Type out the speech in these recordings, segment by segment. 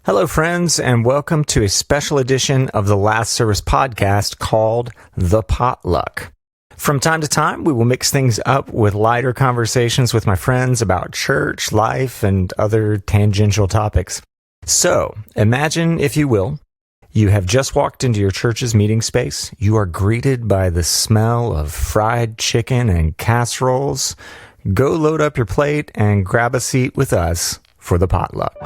Hello, friends, and welcome to a special edition of the Last Service podcast called The Potluck. From time to time, we will mix things up with lighter conversations with my friends about church, life, and other tangential topics. So, imagine, if you will, you have just walked into your church's meeting space. You are greeted by the smell of fried chicken and casseroles. Go load up your plate and grab a seat with us for the potluck.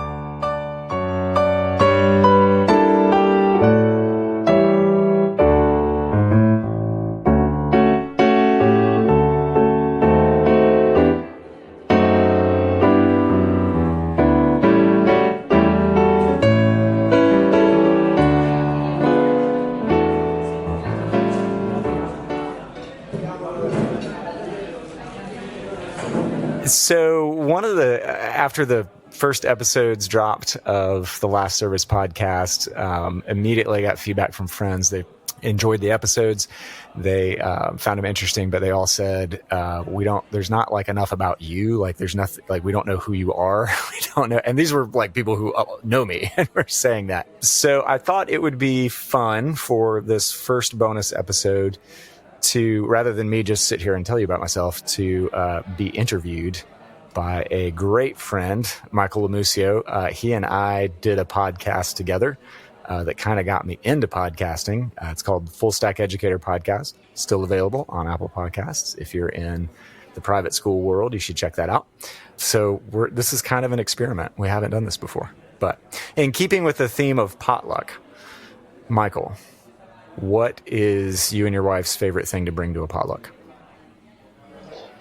So after the first episodes dropped of the Last Service podcast, immediately got feedback from friends. They enjoyed the episodes. They found them interesting, but they all said, there's not like enough about you. Like there's nothing, like we don't know who you are. We don't know. And these were like people who know me and were saying that. So I thought it would be fun for this first bonus episode to, rather than me just sit here and tell you about myself, to be interviewed by a great friend, Michael Lomuscio. He and I did a podcast together that kind of got me into podcasting. It's called Full Stack Educator Podcast, still available on Apple Podcasts. If you're in the private school world, you should check that out. So this is kind of an experiment. We haven't done this before. But in keeping with the theme of potluck, Michael, what is you and your wife's favorite thing to bring to a potluck?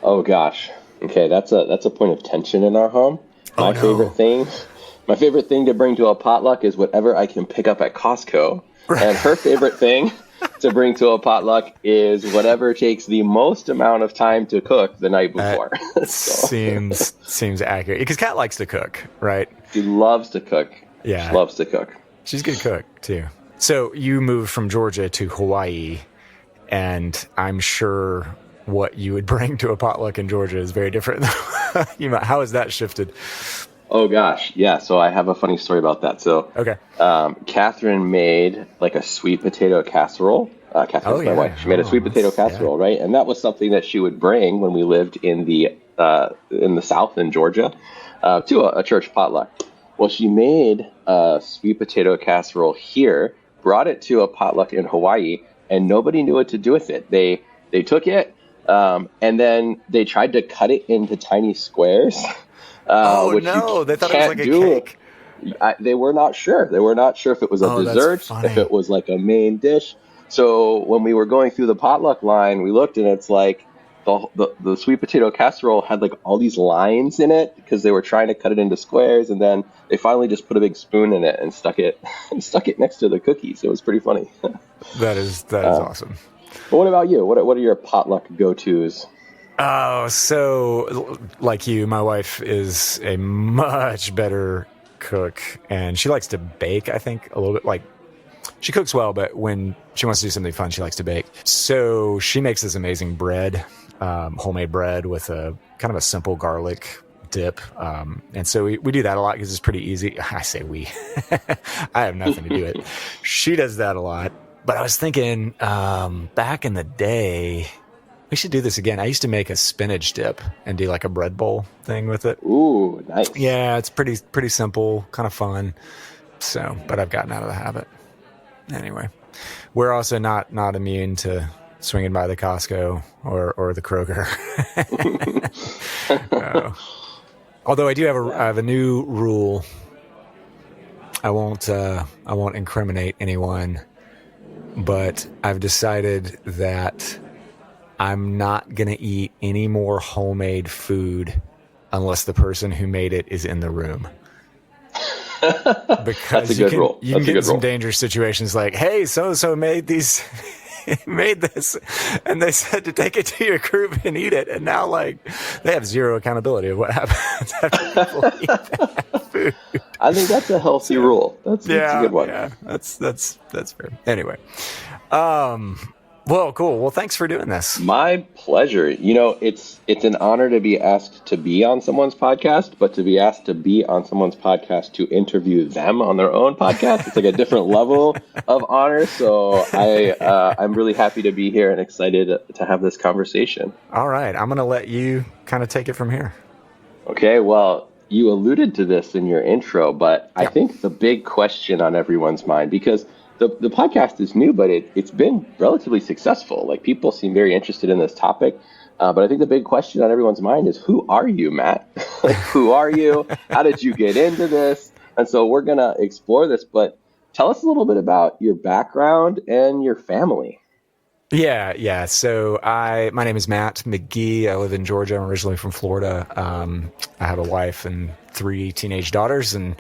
Oh gosh. Okay, that's a point of tension in our home. My favorite thing to bring to a potluck is whatever I can pick up at Costco. And her favorite thing to bring to a potluck is whatever takes the most amount of time to cook the night before. Seems accurate. Because Kat likes to cook, right? She loves to cook. Yeah. She loves to cook. She's a good cook too. So you moved from Georgia to Hawaii, and I'm sure what you would bring to a potluck in Georgia is very different. How has that shifted? Oh gosh, yeah. So I have a funny story about that. So, okay. Catherine made like a sweet potato casserole. Catherine's my wife. She made a sweet potato casserole, right? And that was something that she would bring when we lived in the South in Georgia to a church potluck. Well, she made a sweet potato casserole here, brought it to a potluck in Hawaii, and nobody knew what to do with it. They took it, and then they tried to cut it into tiny squares. They thought it was like a cake. They were not sure. They were not sure if it was a dessert, if it was like a main dish. So when we were going through the potluck line, we looked, and it's like the sweet potato casserole had like all these lines in it because they were trying to cut it into squares, and then they finally just put a big spoon in it and stuck it next to the cookies. It was pretty funny. That is awesome. But what about you? What are your potluck go-tos? Oh, so like you, my wife is a much better cook, and she likes to bake, I think, a little bit. Like, she cooks well, but when she wants to do something fun, she likes to bake. So she makes this amazing bread, homemade bread with a kind of a simple garlic dip. And so we do that a lot because it's pretty easy. I say we. I have nothing to do with it. She does that a lot. But I was thinking, back in the day, we should do this again. I used to make a spinach dip and do like a bread bowl thing with it. Ooh, nice. Yeah, it's pretty simple, kind of fun. So, but I've gotten out of the habit. Anyway, we're also not immune to swinging by the Costco or the Kroger. Although I do have a new rule. I won't incriminate anyone, but I've decided that I'm not going to eat any more homemade food unless the person who made it is in the room. Because that's a good rule. You can get in some dangerous situations like, hey, so-and-so made this, and they said to take it to your group and eat it. And now, like, they have zero accountability of what happens after people eat that food. I think that's a healthy rule. That's a good one. Yeah, that's fair. Anyway, Well, cool. Well, thanks for doing this. My pleasure. It's an honor to be asked to be on someone's podcast, but to be asked to be on someone's podcast to interview them on their own podcast, it's like a different level of honor. So I'm really happy to be here and excited to have this conversation. All right. I'm going to let you kind of take it from here. Okay. Well, you alluded to this in your intro, but I think the big question on everyone's mind, because the podcast is new, but it's been relatively successful. Like, people seem very interested in this topic. But I think the big question on everyone's mind is, who are you, Matt? Like, who are you? How did you get into this? And so we're going to explore this, but tell us a little bit about your background and your family. Yeah. So my name is Matt McGee. I live in Georgia. I'm originally from Florida. I have a wife and 3 teenage daughters, and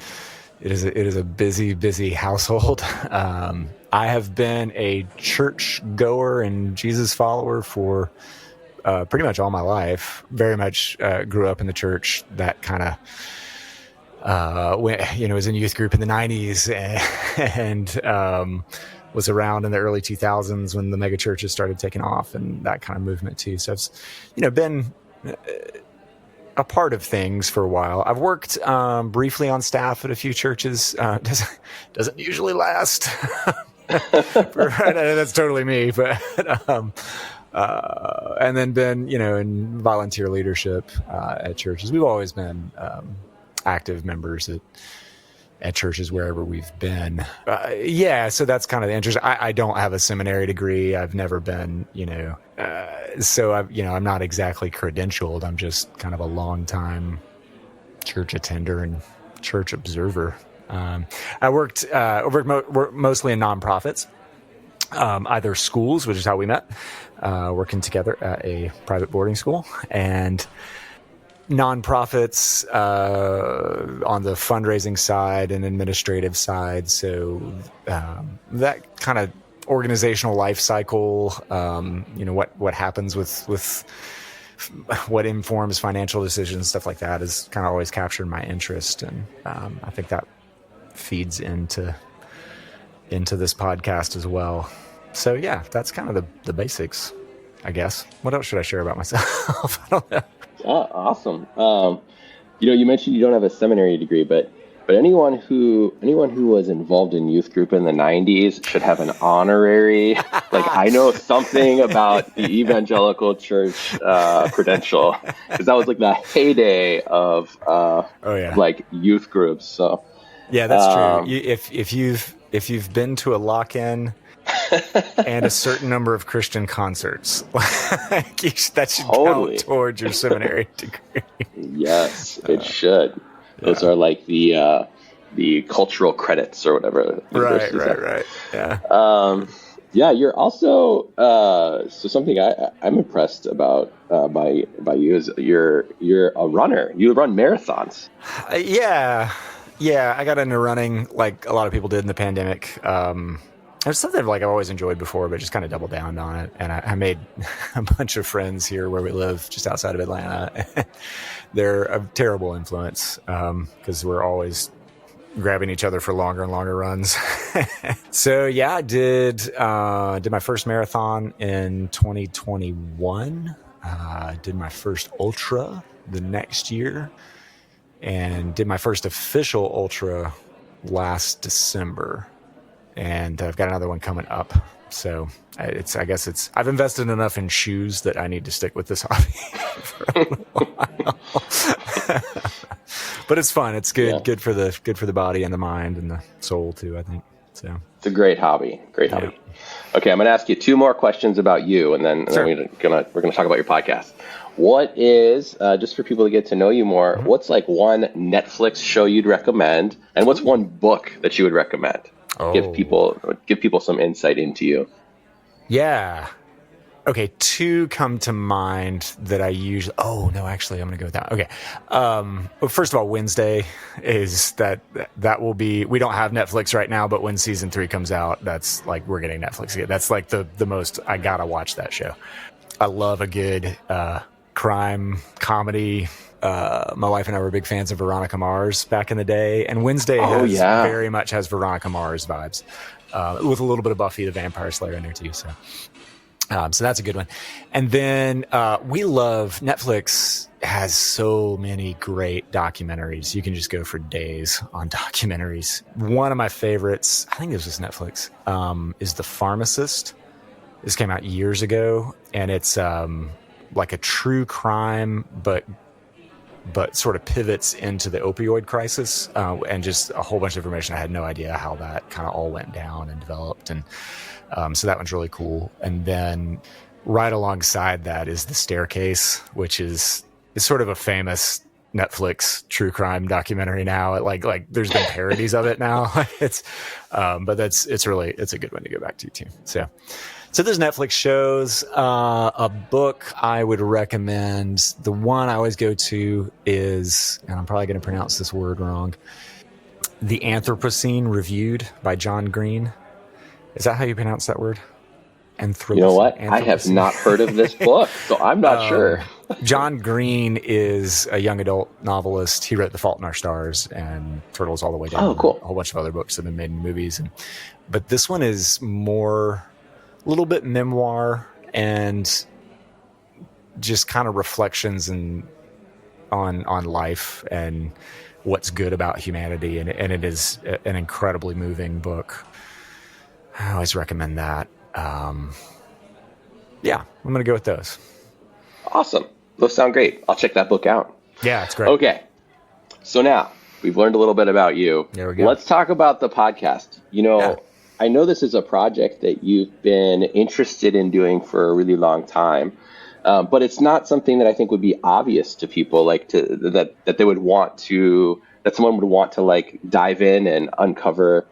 it is a busy household. I have been a church goer and Jesus follower for pretty much all my life. Very much grew up in the church. That kind of was in youth group in the 90s and was around in the early 2000s when the mega churches started taking off and that kind of movement too. So I've been a part of things for a while. I've worked briefly on staff at a few churches. Doesn't usually last. That's totally me, but and then been in volunteer leadership at churches. We've always been active members at churches wherever we've been. So that's kind of the interest. I don't have a seminary degree. I've never been, so I'm not exactly credentialed. I'm just kind of a long time church attender and church observer. I worked mostly in nonprofits, either schools, which is how we met, working together at a private boarding school, and nonprofits on the fundraising side and administrative side. So that kind of organizational life cycle, what happens with what informs financial decisions, stuff like that, has kind of always captured my interest. And I think that feeds into this podcast as well. So yeah, that's kind of the basics, I guess. What else should I share about myself? I don't know. Awesome. You mentioned you don't have a seminary degree, but anyone who was involved in youth group in the 90s should have an honorary, like, I know something about the evangelical church credential, because that was like the heyday of like youth groups. So yeah, that's true. If you've been to a lock-in and a certain number of Christian concerts, that should count towards your seminary degree. Yes, it should. Those are like the cultural credits or whatever. Right. Yeah. You're also so something I'm impressed about by you is you're a runner. You run marathons. Yeah. I got into running like a lot of people did in the pandemic. It was something like I've always enjoyed before, but just kind of doubled down on it. And I made a bunch of friends here where we live, just outside of Atlanta. They're a terrible influence because we're always grabbing each other for longer and longer runs. So yeah, I did my first marathon in 2021. Did my first ultra the next year, and did my first official ultra last December. And I've got another one coming up. So I've invested enough in shoes that I need to stick with this hobby for a little while. But it's fun. It's good. Yeah. Good for the body and the mind and the soul too, I think. So it's a great hobby. Yeah. Okay, I'm going to ask you 2 more questions about you, and then we're going to talk about your podcast. What is, just for people to get to know you more, what's like one Netflix show you'd recommend, and what's one book that you would recommend? Give people some insight into you. Yeah. Okay, 2 come to mind that I usually... Oh, no, actually, I'm going to go with that. Okay. Well, first of all, Wednesday is that will be... We don't have Netflix right now, but when season 3 comes out, that's like we're getting Netflix again. That's like the most... I got to watch that show. I love a good crime comedy. My wife and I were big fans of Veronica Mars back in the day, and Wednesday very much has Veronica Mars vibes, with a little bit of Buffy the Vampire Slayer in there too. So So that's a good one. And then Netflix has so many great documentaries. You can just go for days on documentaries. One of my favorites, I think this was Netflix, is The Pharmacist. This came out years ago, and it's like a true crime, but sort of pivots into the opioid crisis, and just a whole bunch of information. I had no idea how that kind of all went down and developed. And so that one's really cool. And then right alongside that is The Staircase, which is sort of a famous Netflix true crime documentary now. Like there's been parodies of it now. It's a good one to go back to too. So there's Netflix shows. A book I would recommend, the one I always go to is, and I'm probably going to pronounce this word wrong, The Anthropocene Reviewed by John Green. Is that how you pronounce that word? You know what? I have not heard of this book, so I'm not sure. John Green is a young adult novelist. He wrote The Fault in Our Stars and Turtles All the Way Down. Oh, cool. A whole bunch of other books that have been made in movies. But this one is more, a little bit memoir and just kind of reflections on life and what's good about humanity. And it is an incredibly moving book. I always recommend that. Yeah, I'm going to go with those. Awesome. Those sound great. I'll check that book out. Yeah, it's great. Okay. So now we've learned a little bit about you. There we go. Let's talk about the podcast. I know this is a project that you've been interested in doing for a really long time, but it's not something that I think would be obvious to people, that they would want to, that someone would want to like dive in and uncover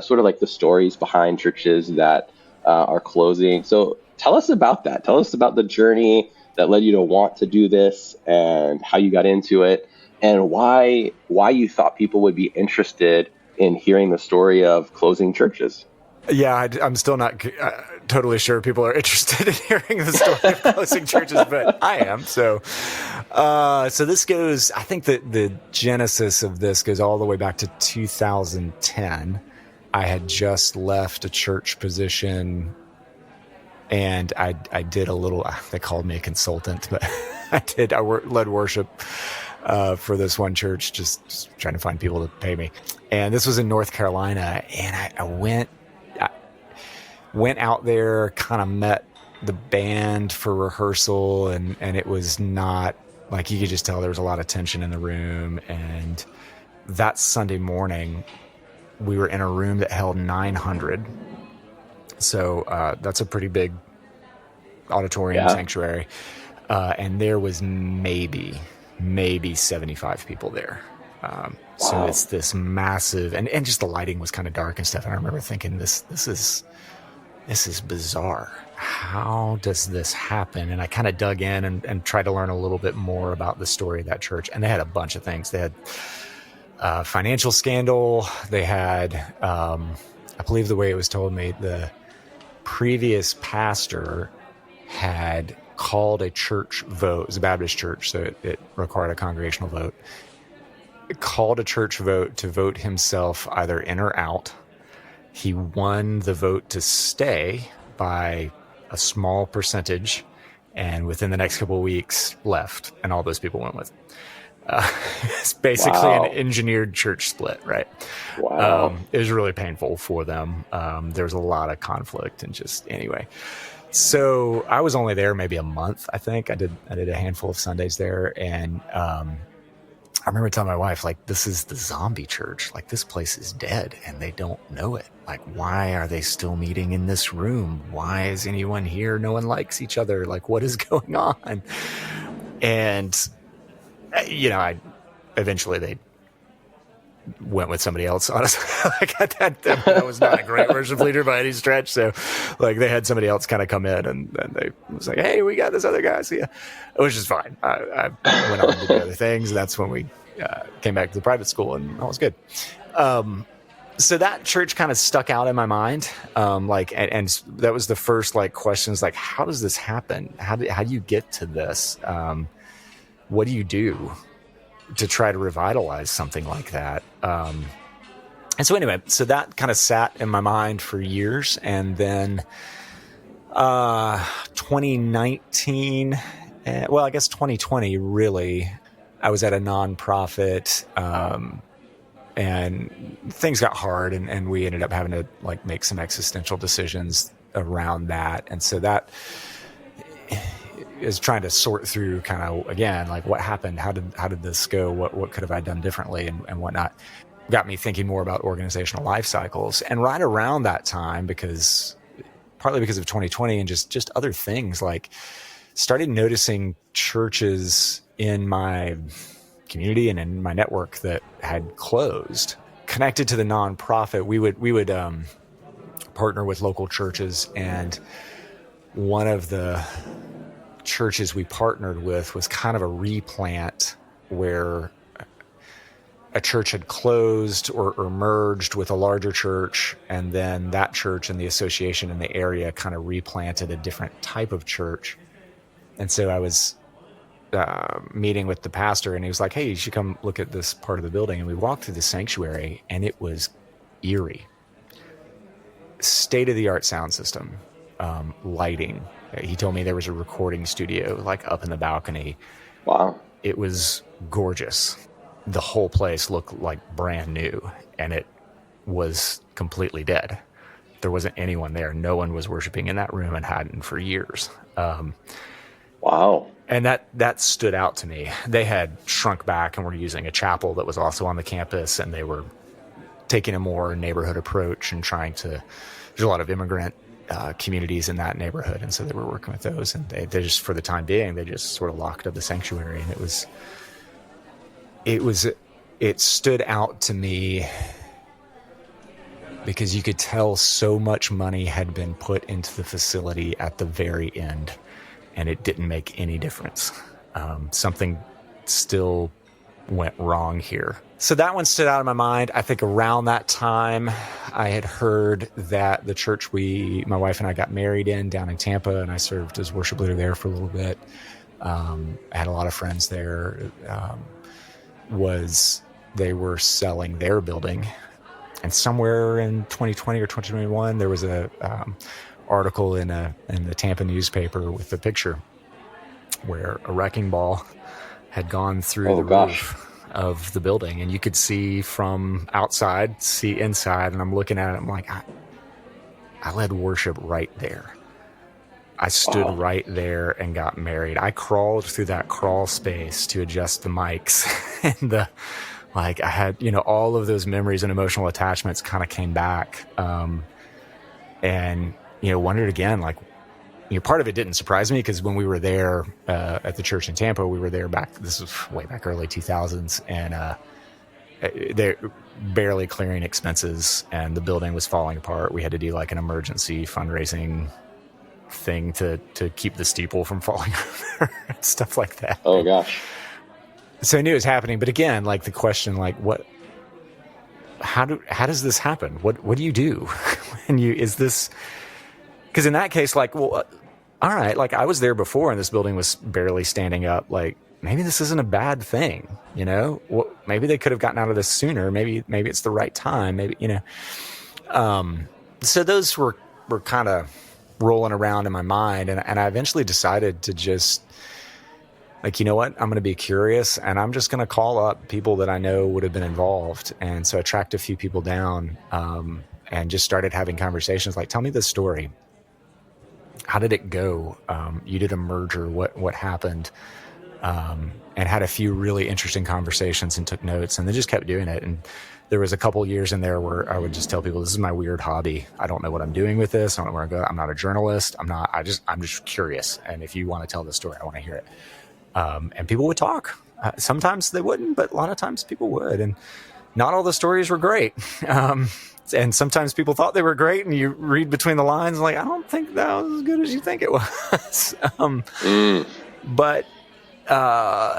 sort of like the stories behind churches that are closing. So tell us about that. Tell us about the journey that led you to want to do this and how you got into it and why you thought people would be interested in hearing the story of closing churches. Yeah, I'm still not totally sure people are interested in hearing the story of closing churches, but I am. So this goes, I think that the genesis of this goes all the way back to 2010. I had just left a church position and I did a little, they called me a consultant, but I led worship for this one church, just trying to find people to pay me. And this was in North Carolina. And I went out there, kind of met the band for rehearsal. And it was not, like, you could just tell there was a lot of tension in the room. And that Sunday morning, we were in a room that held 900. So that's a pretty big auditorium sanctuary. And there was maybe 75 people there. So it's this massive, and just the lighting was kind of dark and stuff. And I remember thinking, this is bizarre. How does this happen? And I kind of dug in and tried to learn a little bit more about the story of that church. And they had a bunch of things. They had financial scandal. They had, I believe the way it was told me, the previous pastor had called a church vote. It was a Baptist church, so it required a congregational vote. It called a church vote to vote himself either in or out. He won the vote to stay by a small percentage, and within the next couple of weeks left, and all those people went with him. It's basically an engineered church split, right? Wow. It was really painful for them. There was a lot of conflict and just anyway. So I was only there maybe a month, I think. I did a handful of Sundays there. And I remember telling my wife, like, this is the zombie church. Like, this place is dead and they don't know it. Like, why are they still meeting in this room? Why is anyone here? No one likes each other. Like, what is going on? And eventually they went with somebody else, honestly. That was not a great worship leader by any stretch. So, like, they had somebody else kind of come in and they was like, hey, we got this other guy. So, yeah, it was just fine. I went on to do other things. And that's when we came back to the private school, and all was good. So that church kind of stuck out in my mind. And that was the first, like, questions, like, how does this happen? How do you get to this? What do you do to try to revitalize something like that? And so anyway, so that kind of sat in my mind for years. And then 2019, well, I guess 2020, really. I was at a nonprofit, and things got hard, and we ended up having to like make some existential decisions around that. And so that is trying to sort through kind of, again, like what happened, how did this go, what could have I done differently, and whatnot. Got me thinking more about organizational life cycles. And right around that time, partly because of 2020 and just other things, like started noticing churches in my community and in my network that had closed. Connected to the nonprofit, we would partner with local churches, and one of the churches we partnered with was kind of a replant where a church had closed or merged with a larger church, and then that church and the association in the area kind of replanted a different type of church. And so I was meeting with the pastor, and he was like, hey, you should come look at this part of the building. And we walked through the sanctuary, and it was eerie. State-of-the-art sound system, lighting. He told me there was a recording studio like up in the balcony. Wow. It was gorgeous. The whole place looked like brand new, and it was completely dead. There wasn't anyone there. No one was worshiping in that room and hadn't for years. Wow. And that stood out to me. They had shrunk back and were using a chapel that was also on the campus, and they were taking a more neighborhood approach and trying to, there's a lot of immigrant communities in that neighborhood, and so they were working with those, and they just, for the time being, they just sort of locked up the sanctuary. And it stood out to me because you could tell so much money had been put into the facility at the very end, and it didn't make any difference. Something still went wrong here. So that one stood out in my mind. I think around that time, I had heard that the church my wife and I got married in down in Tampa, and I served as worship leader there for a little bit. I had a lot of friends there. They were selling their building, and somewhere in 2020 or 2021, there was a article in the Tampa newspaper with a picture where a wrecking ball had gone through roof of the building, and you could see from outside, see inside. And I'm looking at it, I'm like, I led worship right there. I stood right there and got married. I crawled through that crawl space to adjust the mics, and I had, all of those memories and emotional attachments kind of came back. And wondered again, part of it didn't surprise me, because when we were there at the church in Tampa, we were there this was way back early 2000s, and they're barely clearing expenses, and the building was falling apart. We had to do like an emergency fundraising thing to keep the steeple from falling over and stuff like that. Oh gosh. So I knew it was happening, but again, like the question, like how does this happen? What do you do when because in that case, like, well, all right, like I was there before and this building was barely standing up. Like, maybe this isn't a bad thing, maybe they could have gotten out of this sooner. Maybe it's the right time. Maybe, so those were kind of rolling around in my mind. And I eventually decided to just, like, you know what, I'm going to be curious, and I'm just going to call up people that I know would have been involved. And so I tracked a few people down, and just started having conversations like, tell me this story. How did it go? You did a merger. What happened? And had a few really interesting conversations and took notes, and then just kept doing it. And there was a couple years in there where I would just tell people, this is my weird hobby. I don't know what I'm doing with this. I don't know where I go. I'm not a journalist. I'm just curious. And if you want to tell this story, I want to hear it. And people would talk. Sometimes they wouldn't, but a lot of times people would. And not all the stories were great. And sometimes people thought they were great, and you read between the lines, like, I don't think that was as good as you think it was. But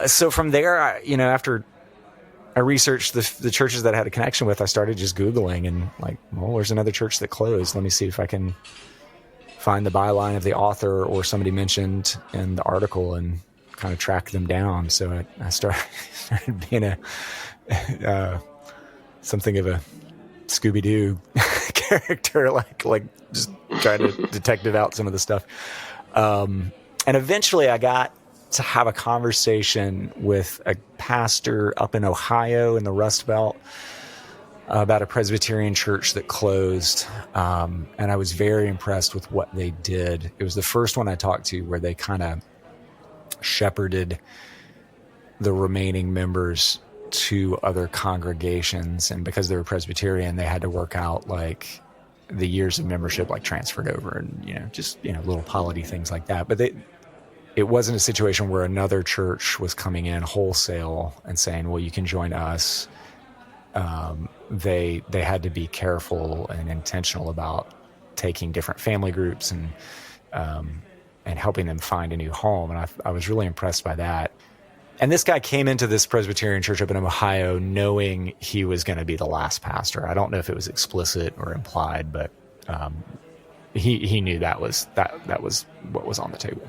so from there, after I researched the churches that I had a connection with, I started just Googling, and like, well, there's another church that closed. Let me see if I can find the byline of the author or somebody mentioned in the article, and kind of track them down. So I started being something of a Scooby-Doo character, like just trying to detective out some of the stuff. And eventually I got to have a conversation with a pastor up in Ohio in the Rust Belt about a Presbyterian church that closed. And I was very impressed with what they did. It was the first one I talked to where they kind of shepherded the remaining members to other congregations. And because they were Presbyterian, they had to work out like the years of membership, like transferred over and, just, little polity things like that. But it wasn't a situation where another church was coming in wholesale and saying, well, you can join us. They had to be careful and intentional about taking different family groups and helping them find a new home. And I was really impressed by that. And this guy came into this Presbyterian church up in Ohio knowing he was going to be the last pastor. I don't know if it was explicit or implied, but he knew that was what was on the table.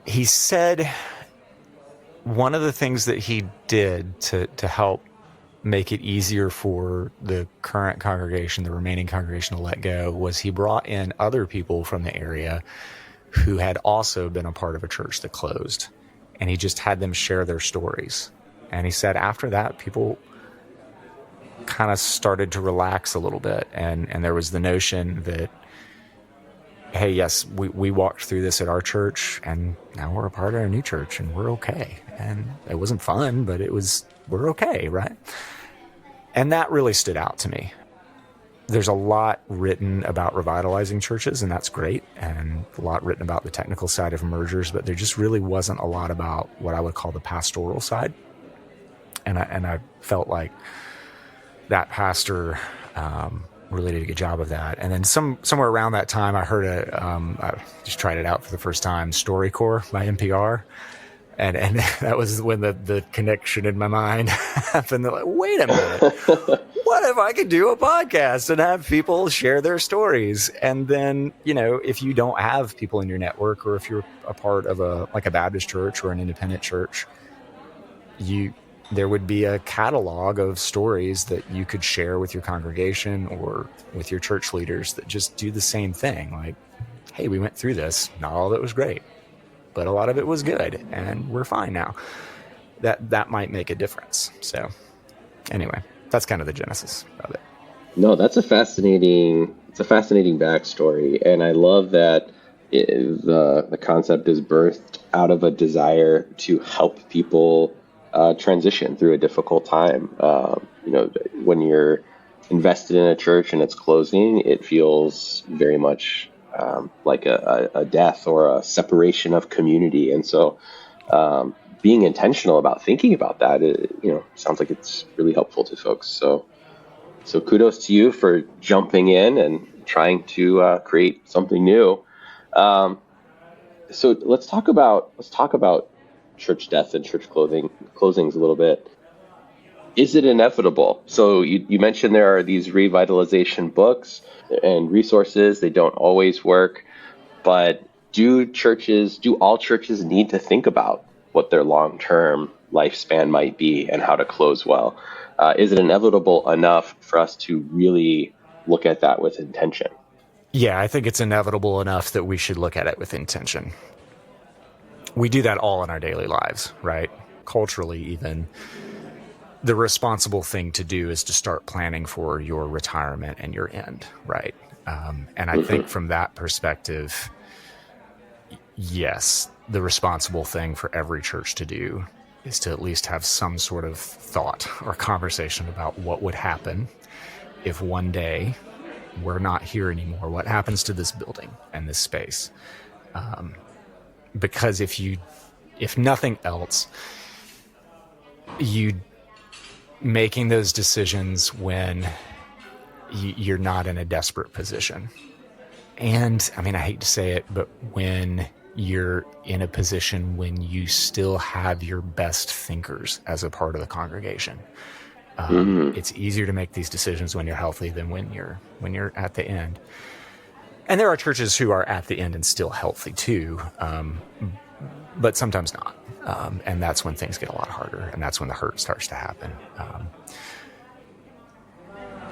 He said one of the things that he did to help make it easier for the current congregation, the remaining congregation, to let go was he brought in other people from the area who had also been a part of a church that closed. And he just had them share their stories. And he said after that, people kind of started to relax a little bit. And there was the notion that, hey, yes, we walked through this at our church, and now we're a part of a new church, and we're okay. And it wasn't fun, but we're okay, right? And that really stood out to me. There's a lot written about revitalizing churches, and that's great, and a lot written about the technical side of mergers, but there just really wasn't a lot about what I would call the pastoral side. And I felt like that pastor really did a good job of that. And then somewhere around that time, I heard I just tried it out for the first time, StoryCorps by NPR. And that was when the connection in my mind happened. They're like, wait a minute. What if I could do a podcast and have people share their stories? And then, if you don't have people in your network, or if you're a part of a Baptist church or an independent church, there would be a catalog of stories that you could share with your congregation or with your church leaders that just do the same thing. Like, hey, we went through this. Not all of it was great, but a lot of it was good, and we're fine now. That might make a difference. So anyway, that's kind of the genesis of it. No, it's a fascinating backstory. And I love that the concept is birthed out of a desire to help people transition through a difficult time. When you're invested in a church and it's closing, it feels very much like a death or a separation of community. And so being intentional about thinking about that, sounds like it's really helpful to folks. So kudos to you for jumping in and trying to create something new. So let's talk about church death and church closings a little bit. Is it inevitable? So you mentioned there are these revitalization books and resources. They don't always work, but do all churches need to think about what their long-term lifespan might be and how to close well? Is it inevitable enough for us to really look at that with intention? Yeah, I think it's inevitable enough that we should look at it with intention. We do that all in our daily lives, right? Culturally, even. The responsible thing to do is to start planning for your retirement and your end, right? And I think from that perspective, yes, the responsible thing for every church to do is to at least have some sort of thought or conversation about what would happen if one day we're not here anymore. What happens to this building and this space? Because if nothing else, you making those decisions when you're not in a desperate position. And I mean, I hate to say it, but when you're in a position when you still have your best thinkers as a part of the congregation. It's easier to make these decisions when you're healthy than when you're at the end. And there are churches who are at the end and still healthy too, but sometimes not. And that's when things get a lot harder, and that's when the hurt starts to happen.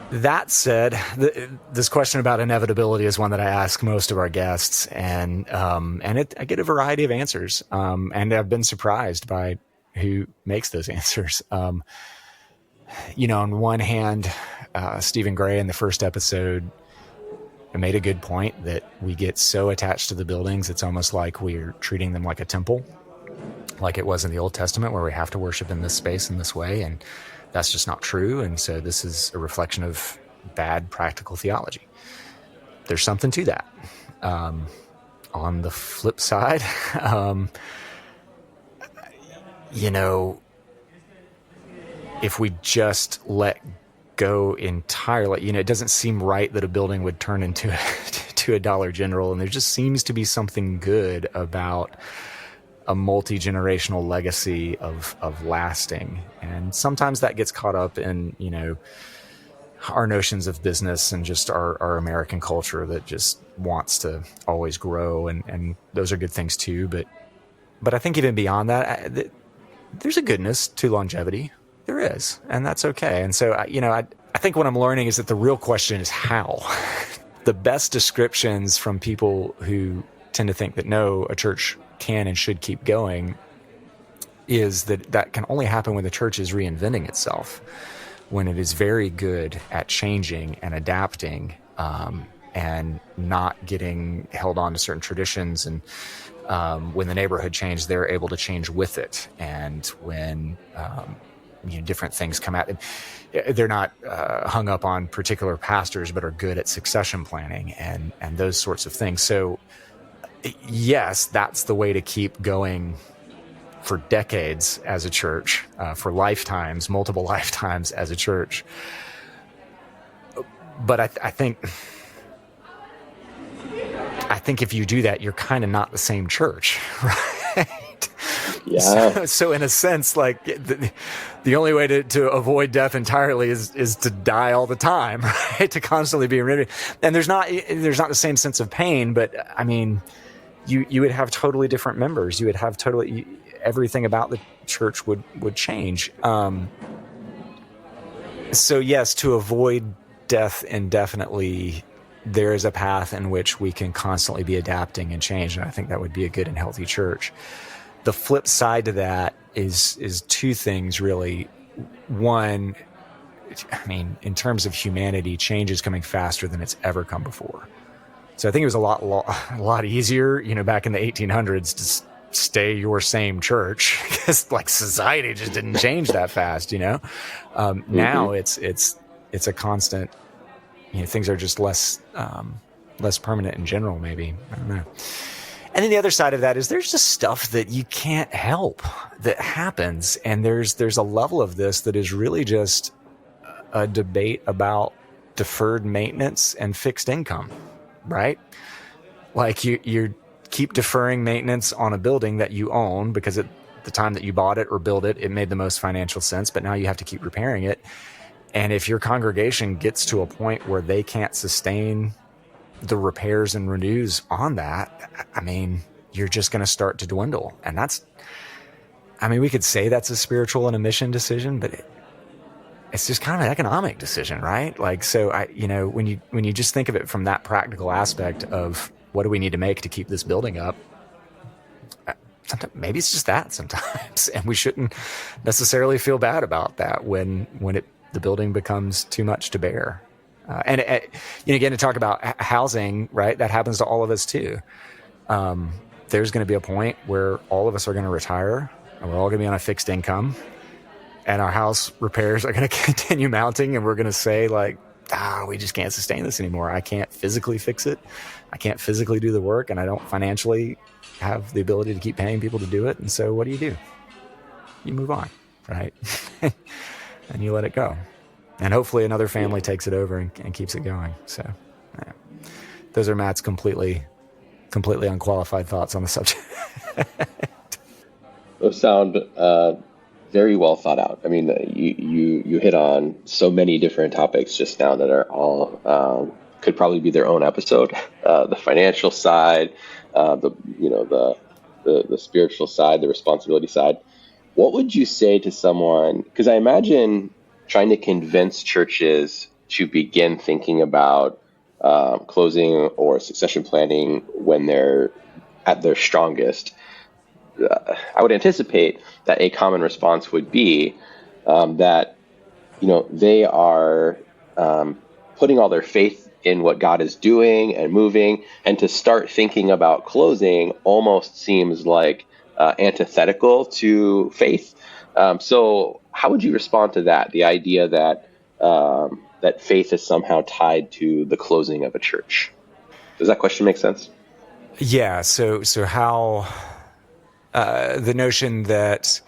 That said, this question about inevitability is one that I ask most of our guests, and I get a variety of answers, and I've been surprised by who makes those answers. On one hand, Stephen Gray in the first episode made a good point that we get so attached to the buildings, it's almost like we're treating them like a temple, like it was in the Old Testament, where we have to worship in this space in this way, and that's just not true. And so this is a reflection of bad practical theology. There's something to that. On the flip side, if we just let go entirely, it doesn't seem right that a building would turn into to a Dollar General, and there just seems to be something good about a multi-generational legacy of lasting. And sometimes that gets caught up in, our notions of business and just our American culture that just wants to always grow. And those are good things too. But I think even beyond that, there's a goodness to longevity. There is. And that's okay. And so, I think what I'm learning is that the real question is how. The best descriptions from people who tend to think that no, a church can and should keep going is that can only happen when the church is reinventing itself, when it is very good at changing and adapting, and not getting held on to certain traditions. And when the neighborhood changed, they're able to change with it. And when different things come at them, they're not hung up on particular pastors, but are good at succession planning and those sorts of things. So yes, that's the way to keep going for decades as a church, for lifetimes, multiple lifetimes as a church. But I think if you do that, you're kind of not the same church, right? Yeah. So in a sense, like the only way to avoid death entirely is to die all the time, right? To constantly be renewed. And there's not the same sense of pain, but I mean, you would have totally different members. You would have everything about the church would change. So yes, to avoid death indefinitely, there is a path in which we can constantly be adapting and change. And I think that would be a good and healthy church. The flip side to that is two things, really. One, I mean, in terms of humanity, change is coming faster than it's ever come before. So I think it was a lot easier, back in the 1800s to stay your same church, because like society just didn't change that fast, Now it's a constant, things are just less permanent in general, maybe. I don't know. And then the other side of that is there's just stuff that you can't help that happens. And there's a level of this that is really just a debate about deferred maintenance and fixed income, right? Like you keep deferring maintenance on a building that you own because at the time that you bought it or built it, it made the most financial sense, but now you have to keep repairing it. And if your congregation gets to a point where they can't sustain the repairs and renews on that, I mean, you're just going to start to dwindle. And we could say that's a spiritual and a mission decision, but it's just kind of an economic decision, right? Like, so when you just think of it from that practical aspect of what do we need to make to keep this building up, sometimes maybe it's just that sometimes, and we shouldn't necessarily feel bad about that when the building becomes too much to bear. And again, to talk about housing, right? That happens to all of us too. There's going to be a point where all of us are going to retire, and we're all going to be on a fixed income, and our house repairs are going to continue mounting, and we're going to say like, we just can't sustain this anymore. I can't physically fix it. I can't physically do the work, and I don't financially have the ability to keep paying people to do it. And so what do? You move on, right? And you let it go. And hopefully another family takes it over and keeps it going. So those are Matt's completely unqualified thoughts on the subject. Those sound very well thought out. I mean, you hit on so many different topics just now that are all could probably be their own episode. The financial side, the spiritual side, the responsibility side. What would you say to someone? Because I imagine trying to convince churches to begin thinking about closing or succession planning when they're at their strongest, I would anticipate that a common response would be that they are putting all their faith in what God is doing and moving, and to start thinking about closing almost seems like antithetical to faith. So how would you respond to that? The idea that that faith is somehow tied to the closing of a church. Does that question make sense? Yeah. So how the notion that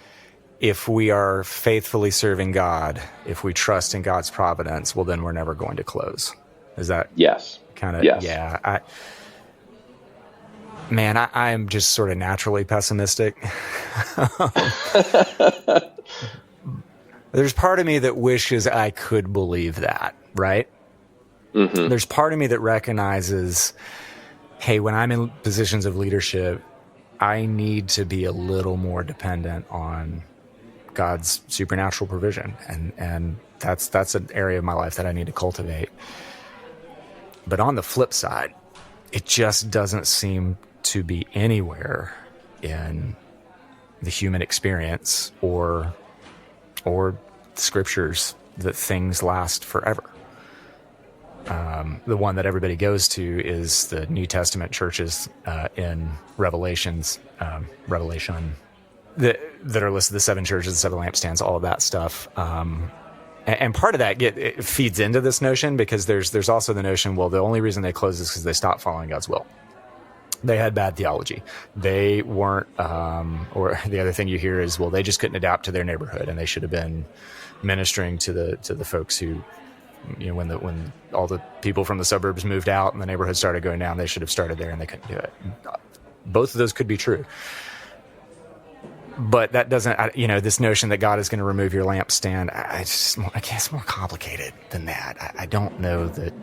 if we are faithfully serving God, if we trust in God's providence, well, then we're never going to close. Is that Yes. kind of, yes. Yeah. I am just sort of naturally pessimistic. There's part of me that wishes I could believe that, right? Mm-hmm. There's part of me that recognizes, hey, when I'm in positions of leadership, I need to be a little more dependent on God's supernatural provision. And that's an area of my life that I need to cultivate. But on the flip side, it just doesn't seem to be anywhere in the human experience or scriptures that things last forever. The one that everybody goes to is the New Testament churches in Revelation that are listed, the 7 churches, the 7 lampstands, all of that stuff. And part of that it feeds into this notion, because there's also the notion, well, the only reason they closed is because they stopped following God's will. They had bad theology. They weren't, or the other thing you hear is, well, they just couldn't adapt to their neighborhood, and they should have been ministering to the folks who, when all the people from the suburbs moved out and the neighborhood started going down, they should have started there, and they couldn't do it. Both of those could be true. But that doesn't, this notion that God is going to remove your lampstand, I guess it's more complicated than that. I don't know that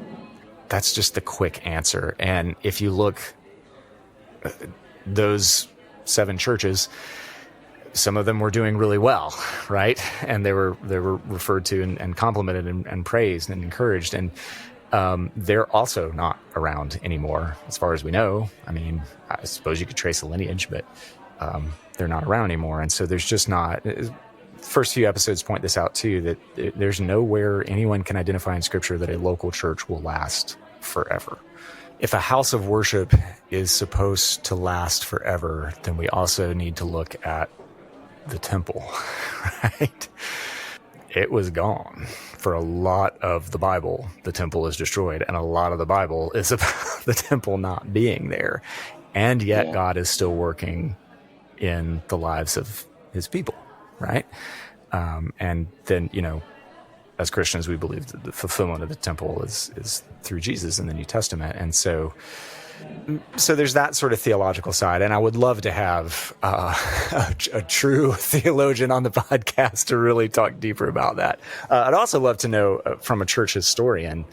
that's just the quick answer. And if you look, those 7 churches, some of them were doing really well, right? And they were referred to and complimented and praised and encouraged. And they're also not around anymore, as far as we know. I mean, I suppose you could trace a lineage, but they're not around anymore. And so there's just not. First few episodes point this out too, that there's nowhere anyone can identify in Scripture that a local church will last forever. If a house of worship is supposed to last forever, then we also need to look at the temple, right? It was gone for a lot of the Bible. The temple is destroyed, and a lot of the Bible is about the temple not being there. And yet God is still working in the lives of his people, right? And then, as Christians, we believe that the fulfillment of the temple is through Jesus in the New Testament. And so there's that sort of theological side. And I would love to have a true theologian on the podcast to really talk deeper about that. I'd also love to know from a church historian.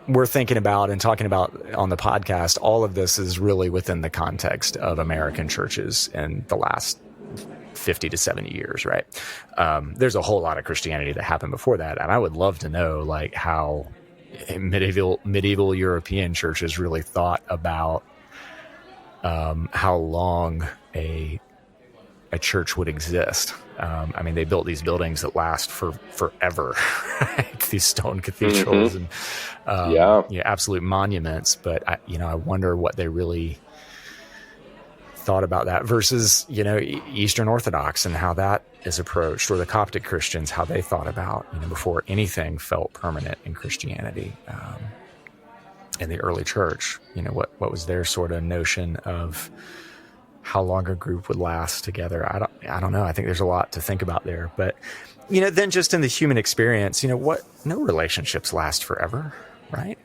We're thinking about and talking about on the podcast, all of this is really within the context of American churches in the last 50 to 70 years, right? There's a whole lot of Christianity that happened before that. And I would love to know like how medieval European churches really thought about how long a church would exist. I mean, they built these buildings that last for forever, right? These stone cathedrals and absolute monuments. But I wonder what they really thought about that versus Eastern Orthodox and how that is approached, or the Coptic Christians, how they thought about before anything felt permanent in Christianity in the early church. What was their sort of notion of how long a group would last together? I don't know. I think there's a lot to think about there. But then just in the human experience, no relationships last forever, right?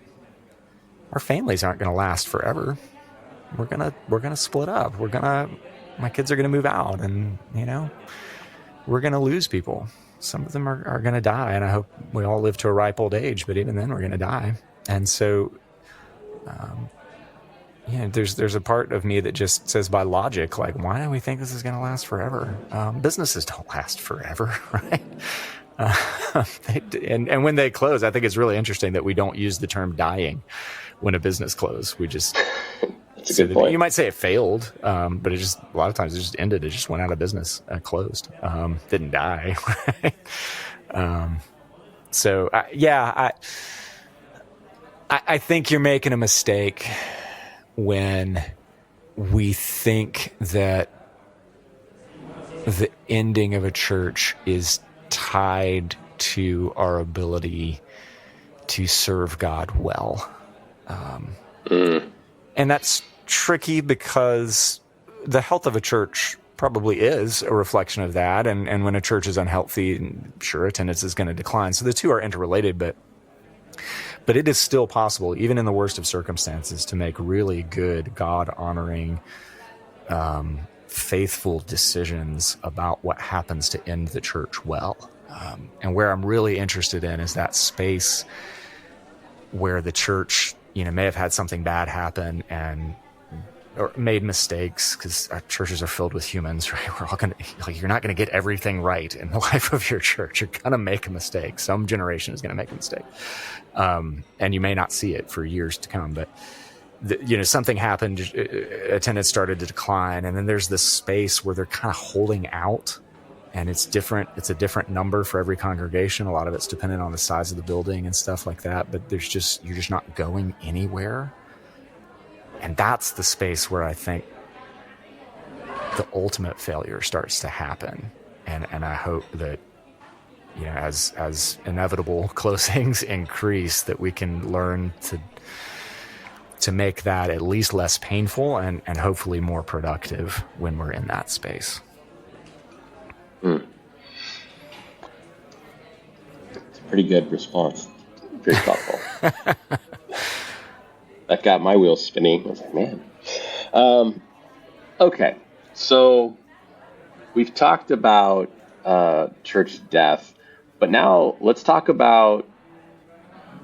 Our families aren't going to last forever. We're gonna split up. My kids are gonna move out, and we're gonna lose people. Some of them are gonna die, and I hope we all live to a ripe old age. But even then, we're gonna die. And so, there's a part of me that just says by logic, like, why do we think this is gonna last forever? Businesses don't last forever, right? And when they close, I think it's really interesting that we don't use the term dying when a business closed. We just That's a good point. You might say it failed, but it just a lot of times it just ended. It just went out of business, closed, didn't die. So I think you're making a mistake when we think that the ending of a church is tied to our ability to serve God well. And that's tricky because the health of a church probably is a reflection of that. And when a church is unhealthy, sure, attendance is going to decline. So the two are interrelated, but it is still possible, even in the worst of circumstances, to make really good, God-honoring, faithful decisions about what happens to end the church well. And where I'm really interested in is that space where the church, may have had something bad happen or made mistakes, because our churches are filled with humans, right? We're all you're not going to get everything right in the life of your church. You're going to make a mistake. Some generation is going to make a mistake. And you may not see it for years to come, but something happened, attendance started to decline. And then there's this space where they're kind of holding out, and it's different. It's a different number for every congregation. A lot of it's dependent on the size of the building and stuff like that, but you're just not going anywhere. And that's the space where I think the ultimate failure starts to happen. And I hope that, as inevitable closings increase, that we can learn to make that at least less painful and hopefully more productive when we're in that space. It's a pretty good response. Very thoughtful. That got my wheels spinning. I was like, man. Okay, so we've talked about church death, but now let's talk about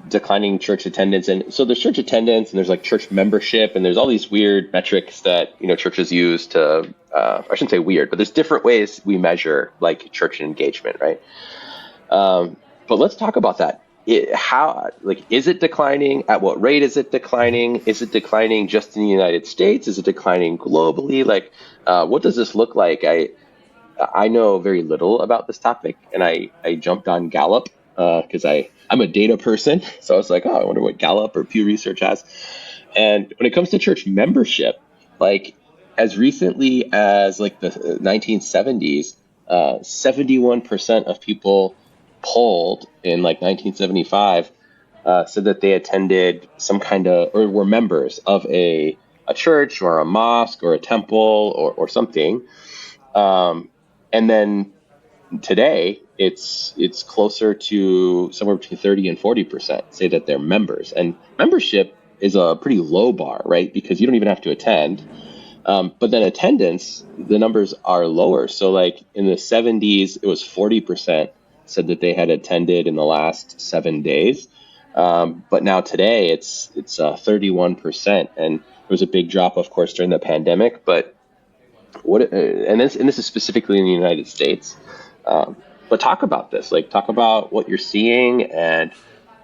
declining church attendance. And so there's church attendance, and there's like church membership, and there's all these weird metrics that churches use to. I shouldn't say weird, but there's different ways we measure like church engagement, right? But let's talk about that. Is it declining? At what rate is it declining? Is it declining just in the United States? Is it declining globally? What does this look like? I know very little about this topic, and I jumped on Gallup because I'm a data person. So I was like, I wonder what Gallup or Pew Research has. And when it comes to church membership, as recently as the 1970s, 71% of people polled in 1975 said that they attended some kind of, or were members of a church or a mosque or a temple or something. And then today it's closer to somewhere between 30 and 40% say that they're members. And membership is a pretty low bar, right? Because you don't even have to attend. But then attendance, the numbers are lower. So in the 70s, it was 40% said that they had attended in the last 7 days. But now today it's 31%. And there was a big drop, of course, during the pandemic. But this is specifically in the United States. But talk about this, talk about what you're seeing and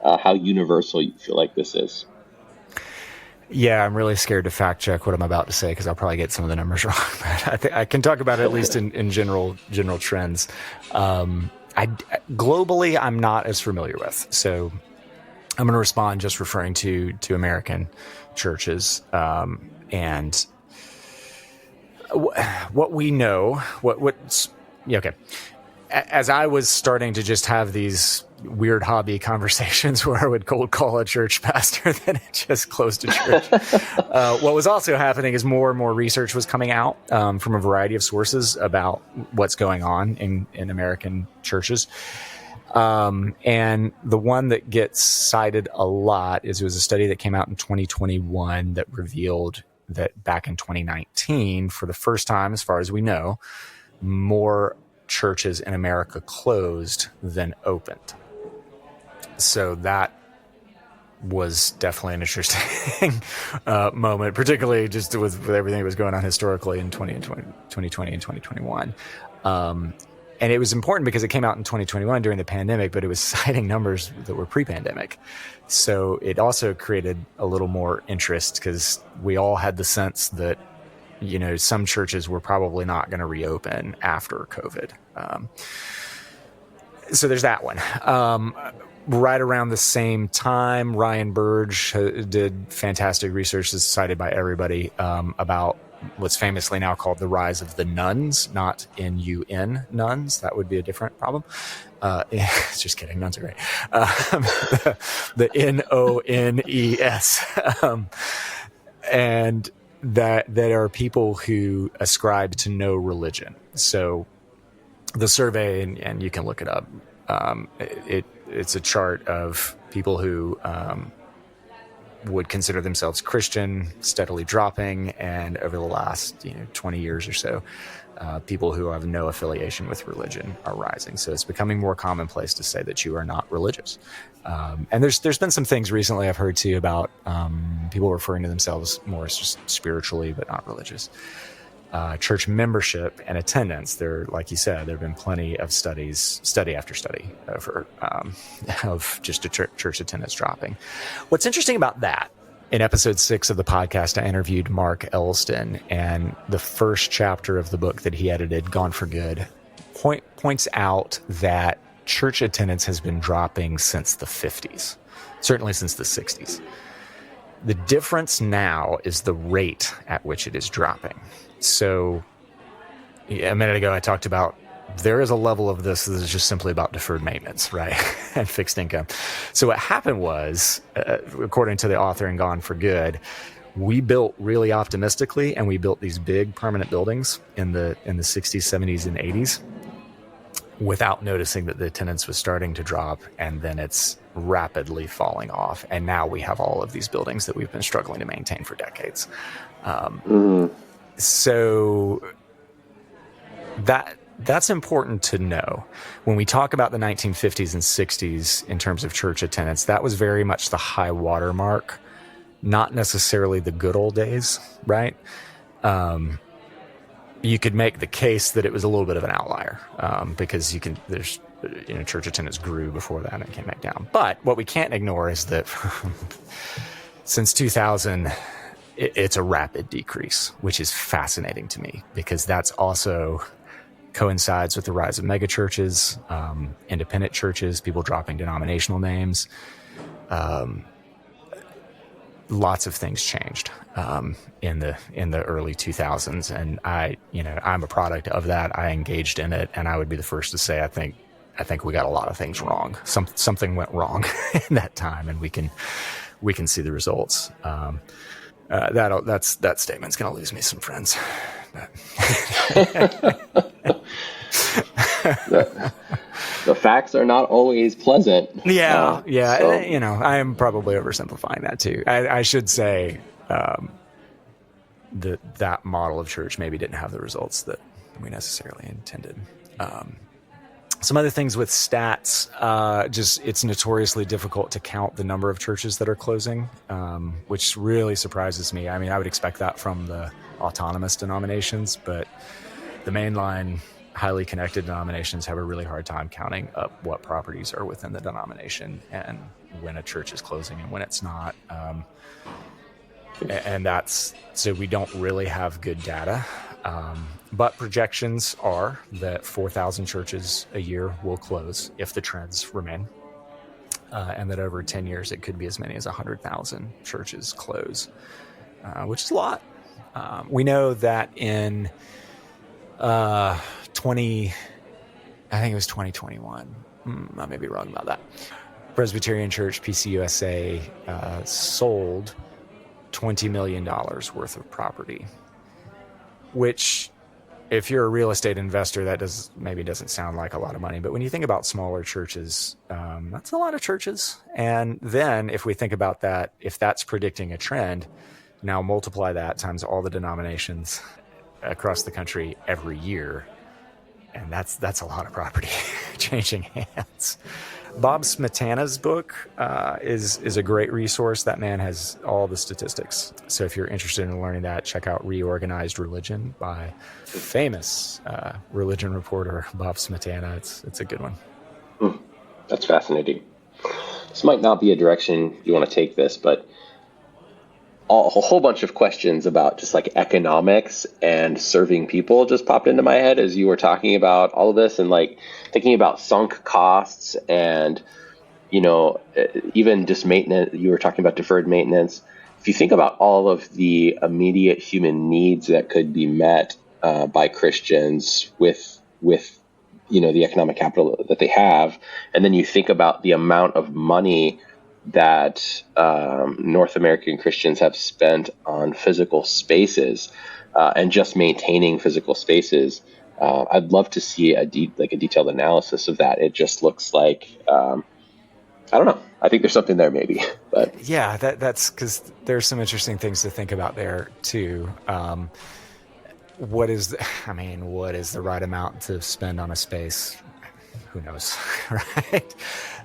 how universal you feel like this is. Yeah, I'm really scared to fact check what I'm about to say because I'll probably get some of the numbers wrong. But I can talk about it at least in general trends. Globally, I'm not as familiar with. So I'm going to respond just referring to American churches. And what we know, okay. As I was starting to just have these weird hobby conversations where I would cold call a church pastor that had just closed a church. What was also happening is more and more research was coming out from a variety of sources about what's going on in American churches. And the one that gets cited a lot it was a study that came out in 2021 that revealed that back in 2019, for the first time, as far as we know, more churches in America closed than opened. So that was definitely an interesting moment, particularly just with everything that was going on historically in 2020 and 2021. And it was important because it came out in 2021 during the pandemic, but it was citing numbers that were pre-pandemic. So it also created a little more interest because we all had the sense that, some churches were probably not going to reopen after COVID. So there's that one. Right around the same time, Ryan Burge did fantastic research that's cited by everybody about what's famously now called the rise of the nuns, not N-U-N nuns. That would be a different problem. Just kidding. Nuns are great. The N-O-N-E-S. And that are people who ascribe to no religion. So the survey, and you can look it up, it's a chart of people who would consider themselves Christian, steadily dropping, and over the last 20 years or so, people who have no affiliation with religion are rising. So it's becoming more commonplace to say that you are not religious. And there's been some things recently I've heard too about people referring to themselves more as just spiritually but not religious. Church membership and attendance, like you said, there have been plenty of studies, study after study, of just a church attendance dropping. What's interesting about that, in episode 6 of the podcast, I interviewed Mark Elston, and the first chapter of the book that he edited, Gone for Good, points out that church attendance has been dropping since the 50s, certainly since the 60s. The difference now is the rate at which it is dropping. So a minute ago, I talked about there is a level of this that is just simply about deferred maintenance, right? And fixed income. So what happened was, according to the author in Gone for Good, we built really optimistically, and we built these big permanent buildings in the 60s, 70s, and 80s without noticing that the attendance was starting to drop, and then it's rapidly falling off. And now we have all of these buildings that we've been struggling to maintain for decades. So that's important to know. When we talk about the 1950s and 60s in terms of church attendance, that was very much the high water mark, not necessarily the good old days, right? You could make the case that it was a little bit of an outlier because church attendance grew before that and it came back down. But what we can't ignore is that since 2000, it's a rapid decrease, which is fascinating to me because that's also coincides with the rise of megachurches, independent churches, people dropping denominational names. Lots of things changed in the early 2000s, and I'm a product of that. I engaged in it, and I would be the first to say I think we got a lot of things wrong. Something went wrong in that time, and we can see the results. That statement's going to lose me some friends. The facts are not always pleasant. Yeah. So. I am probably oversimplifying that too. I should say that model of church maybe didn't have the results that we necessarily intended. Some other things with stats, it's notoriously difficult to count the number of churches that are closing, which really surprises me. I mean, I would expect that from the autonomous denominations, but the mainline highly connected denominations have a really hard time counting up what properties are within the denomination and when a church is closing and when it's not. And so we don't really have good data. But projections are that 4,000 churches a year will close if the trends remain. And that over 10 years, it could be as many as 100,000 churches close, which is a lot. We know that in I think it was 2021. I may be wrong about that. Presbyterian Church, PCUSA, sold $20 million worth of property, which, if you're a real estate investor, that doesn't sound like a lot of money. But when you think about smaller churches, that's a lot of churches. And then if we think about that, if that's predicting a trend, now multiply that times all the denominations across the country every year. And that's a lot of property changing hands. Bob Smetana's book is a great resource. That man has all the statistics. So if you're interested in learning that, check out Reorganized Religion by famous religion reporter Bob Smetana. It's a good one. That's fascinating. This might not be a direction you want to take this, but a whole bunch of questions about just like economics and serving people just popped into my head as you were talking about all of this, and like thinking about sunk costs and, even just maintenance. You were talking about deferred maintenance. If you think about all of the immediate human needs that could be met by Christians with the economic capital that they have, and then you think about the amount of money that North American Christians have spent on physical spaces and just maintaining physical spaces. I'd love to see a detailed analysis of that. It just looks like, I don't know. I think there's something there maybe. But yeah, that's because there's some interesting things to think about there too. What is the right amount to spend on a space? Who knows, right?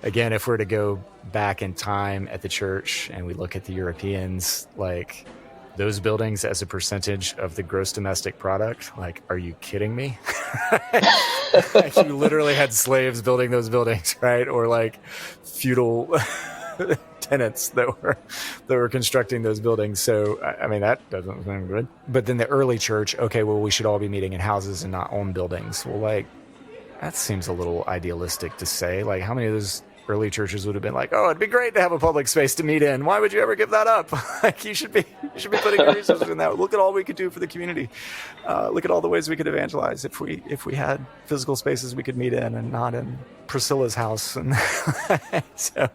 Again, if we're to go back in time at the church and we look at the Europeans, like those buildings as a percentage of the gross domestic product, like, are you kidding me? Like, you literally had slaves building those buildings, right? Or like feudal tenants that were constructing those buildings. So, I mean, that doesn't sound good. But then the early church, okay, well, we should all be meeting in houses and not own buildings. Well, like, that seems a little idealistic to say. Like, how many of those early churches would have been like, oh, it'd be great to have a public space to meet in. Why would you ever give that up? Like, you should be putting your resources in that. Look at all we could do for the community. Look at all the ways we could evangelize if we had physical spaces we could meet in and not in Priscilla's house. And so,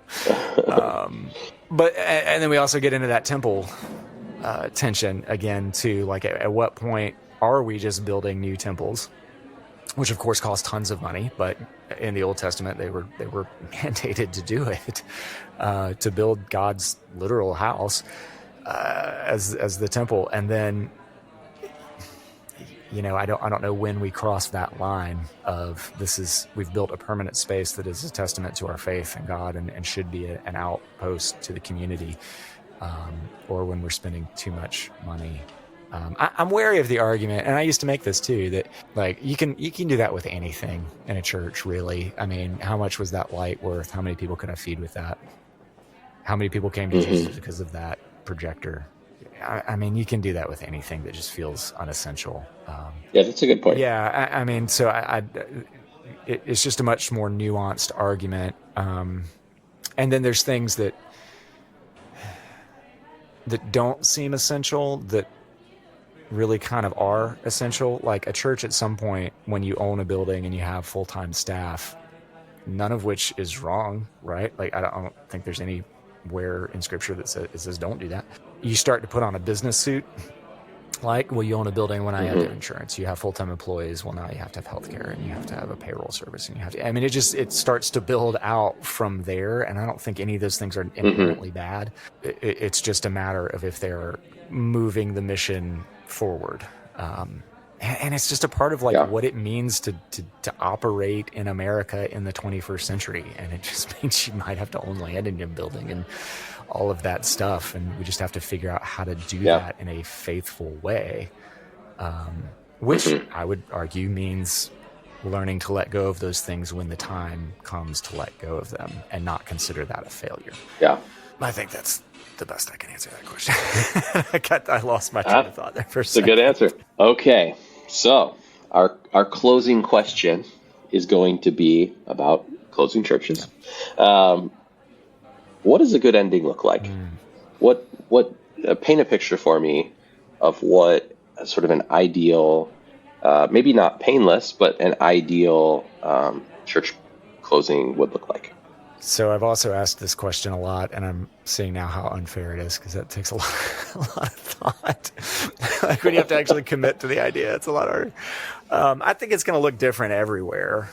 and then we also get into that temple tension again too. Like, at what point are we just building new temples? Which of course cost tons of money, but in the Old Testament they were mandated to do it, to build God's literal house as the temple. And then, I don't know when we cross that line of we've built a permanent space that is a testament to our faith in God and should be an outpost to the community, or when we're spending too much money. I'm wary of the argument, and I used to make this too, that like you can do that with anything in a church, really. I mean, how much was that light worth? How many people could I feed with that? How many people came to Jesus because of that projector? I mean, you can do that with anything that just feels unessential. Yeah, that's a good point. Yeah, I mean, so it's just a much more nuanced argument. And then there's things that don't seem essential that really kind of are essential. Like a church at some point, when you own a building and you have full-time staff, none of which is wrong, right? Like, I don't think there's anywhere in scripture that says don't do that. You start to put on a business suit. Like, well, you own a building, well, now you have to have insurance. You have full-time employees, well, now you have to have healthcare, and you have to have a payroll service, and you have to, I mean, it starts to build out from there. And I don't think any of those things are inherently bad. It's just a matter of if they're moving the mission forward. And it's just a part of what it means to operate in America in the 21st century. And it just means you might have to own land in your building and all of that stuff. And we just have to figure out how to do that in a faithful way, which I would argue means learning to let go of those things when the time comes to let go of them and not consider that a failure. Yeah. I think that's the best I can answer that question. I lost my train of thought there for a second. It's a good answer. Okay, so our closing question is going to be about closing churches. What does a good ending look like? What paint a picture for me of what sort of an ideal, maybe not painless, but an ideal church closing would look like. So I've also asked this question a lot, and I'm seeing now how unfair it is, because that takes a lot of thought. Like, when you have to actually commit to the idea, it's a lot harder. I think it's going to look different everywhere.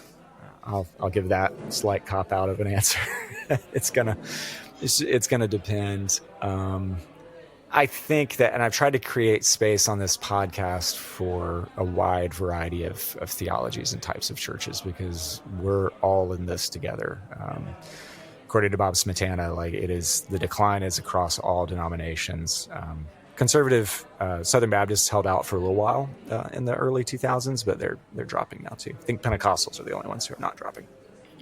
I'll give that slight cop out of an answer. It's gonna depend. I think that, and I've tried to create space on this podcast for a wide variety of theologies and types of churches, because we're all in this together. According to Bob Smetana, the decline is across all denominations. Conservative Southern Baptists held out for a little while in the early 2000s, but they're dropping now too. I think Pentecostals are the only ones who are not dropping.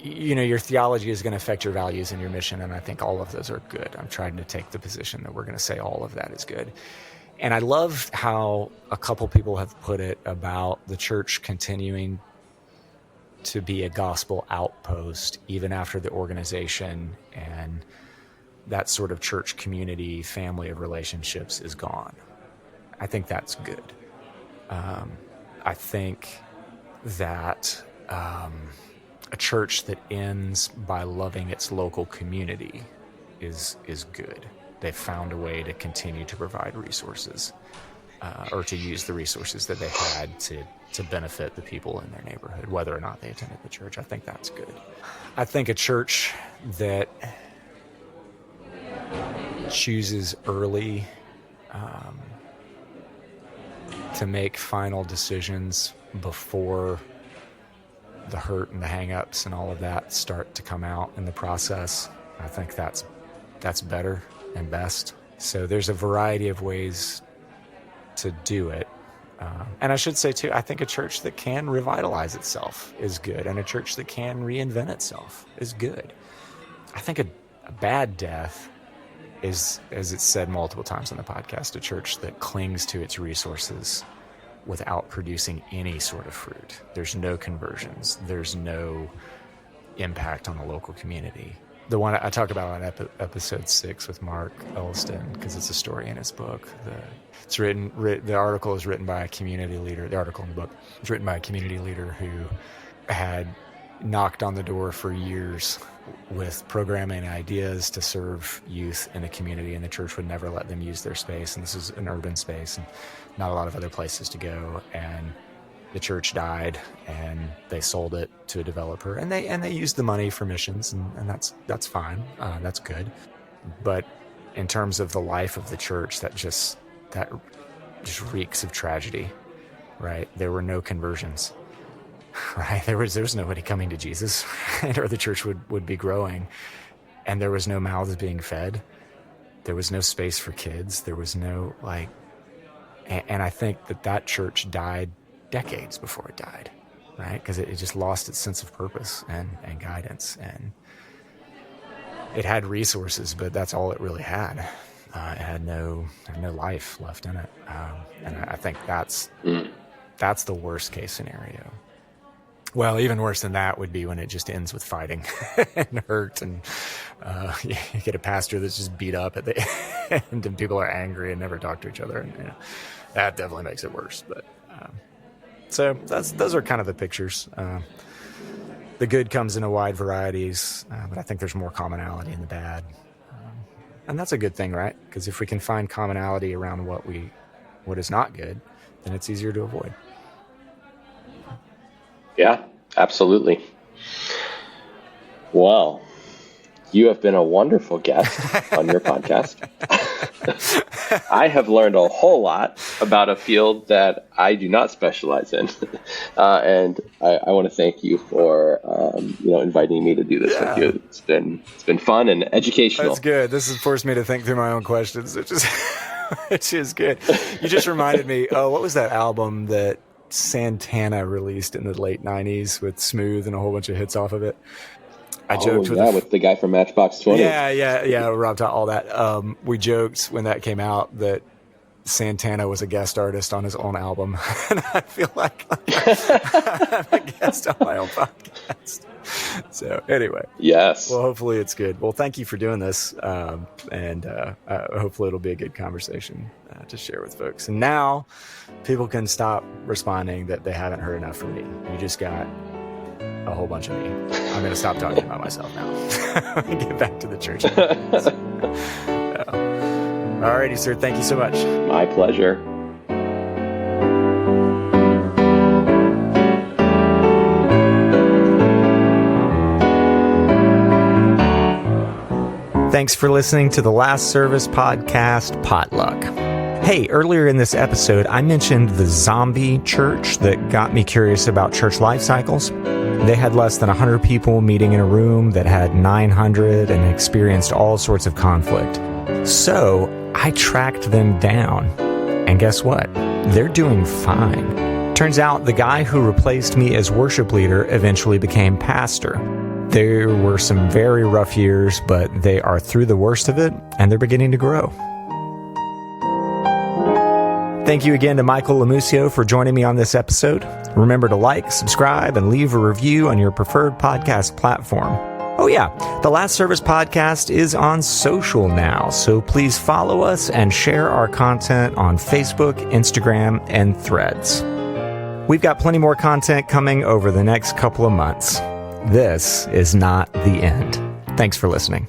Your theology is going to affect your values and your mission, and I think all of those are good. I'm trying to take the position that we're going to say all of that is good. And I love how a couple people have put it about the church continuing to be a gospel outpost even after the organization and that sort of church community family of relationships is gone. I think that's good. I think that a church that ends by loving its local community is good. They've found a way to continue to provide resources, or to use the resources that they had to benefit the people in their neighborhood, whether or not they attended the church. I think that's good. I think a church that chooses early to make final decisions before the hurt and the hang-ups and all of that start to come out in the process, I think that's better and best. So there's a variety of ways to do it. And I should say too, I think a church that can revitalize itself is good, and a church that can reinvent itself is good. I think a bad death is, as it's said multiple times on the podcast, a church that clings to its resources without producing any sort of fruit. There's no conversions. There's no impact on the local community. The one I talk about on episode 6 with Mark Elliston, because it's a story in his book. The article is written by a community leader. The article in the book is written by a community leader who had knocked on the door for years with programming ideas to serve youth in the community, and the church would never let them use their space. And this is an urban space and not a lot of other places to go. And the church died, and they sold it to a developer, and they used the money for missions, and that's fine. That's good. But in terms of the life of the church, that just reeks of tragedy, right? There were no conversions. Right, there was nobody coming to Jesus, or the church would be growing, and there was no mouths being fed. There was no space for kids. There was no and I think that church died decades before it died, right? Because it just lost its sense of purpose and guidance, and it had resources, but that's all it really had. It had no life left in it, and I think that's the worst case scenario. Well, even worse than that would be when it just ends with fighting and hurt, and you get a pastor that's just beat up at the end, and people are angry and never talk to each other, and that definitely makes it worse. But so those are kind of the pictures. The good comes in a wide varieties, but I think there's more commonality in the bad, and that's a good thing, right? Because if we can find commonality around what is not good, then it's easier to avoid. Yeah, absolutely. Well, you have been a wonderful guest on your podcast. I have learned a whole lot about a field that I do not specialize in, and I want to thank you for inviting me to do this with you. It's been fun and educational. That's good. This has forced me to think through my own questions, which is good. You just reminded me. Oh, what was that album that Santana released in the late 90s with Smooth and a whole bunch of hits off of it? I joked with the guy from Matchbox 20. Yeah, Rob taught all that. We joked when that came out that Santana was a guest artist on his own album, and I feel like I'm a guest on my own podcast. So anyway, yes. Well, hopefully it's good. Well, thank you for doing this, and hopefully it'll be a good conversation to share with folks. And now people can stop responding that they haven't heard enough from me. You just got a whole bunch of me. I'm going to stop talking about myself now. Get back to the church. All righty, sir. Thank you so much. My pleasure. Thanks for listening to the Last Service podcast, Potluck. Hey, earlier in this episode, I mentioned the zombie church that got me curious about church life cycles. They had less than 100 people meeting in a room that had 900 and experienced all sorts of conflict. So I tracked them down. And guess what? They're doing fine. Turns out the guy who replaced me as worship leader eventually became pastor. There were some very rough years, but they are through the worst of it, and they're beginning to grow. Thank you again to Michael Lomuscio for joining me on this episode. Remember to like, subscribe, and leave a review on your preferred podcast platform. Oh yeah, the Last Service podcast is on social now, so please follow us and share our content on Facebook, Instagram, and Threads. We've got plenty more content coming over the next couple of months. This is not the end. Thanks for listening.